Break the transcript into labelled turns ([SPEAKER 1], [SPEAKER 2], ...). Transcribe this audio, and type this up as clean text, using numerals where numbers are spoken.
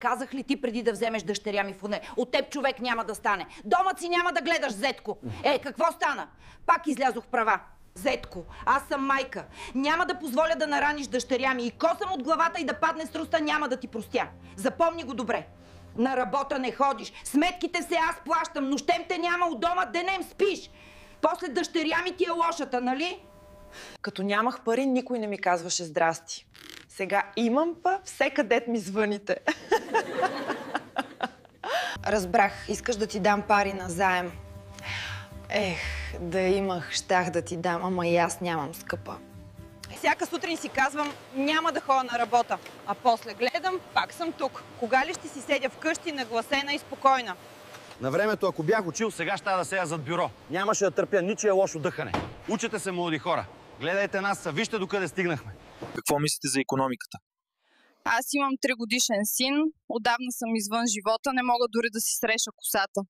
[SPEAKER 1] Казах ли ти преди да вземеш дъщеря ми в уне? От теб човек няма да стане. Домът си няма да гледаш, Зетко. Какво стана? Пак излязох права. Зетко, аз съм майка. Няма да позволя да нараниш дъщеря ми и косъм от главата и да падне с руста няма да ти простя. Запомни го добре. На работа не ходиш. Сметките все аз плащам. Нощем те няма у дома, денем спиш. После дъщеря ми ти е лошата, нали?
[SPEAKER 2] Като нямах пари, никой не ми казваше здрасти. Сега имам па, все къдет ми звъните.
[SPEAKER 3] Разбрах, искаш да ти дам пари на заем. Да имах, щях да ти дам, ама и аз нямам, скъпа.
[SPEAKER 2] Всяка сутрин си казвам, няма да ходя на работа. А после гледам, пак съм тук. Кога ли ще си седя вкъщи, нагласена и спокойна?
[SPEAKER 4] На времето, ако бях учил, сега ще да седя зад бюро. Нямаше да търпя ничие лошо дъхане. Учете се, млади хора. Гледайте нас, вижте докъде стигнахме.
[SPEAKER 5] Какво мислите за икономиката?
[SPEAKER 6] Аз имам 3-годишен син. Отдавна съм извън живота, не мога дори да си среша косата.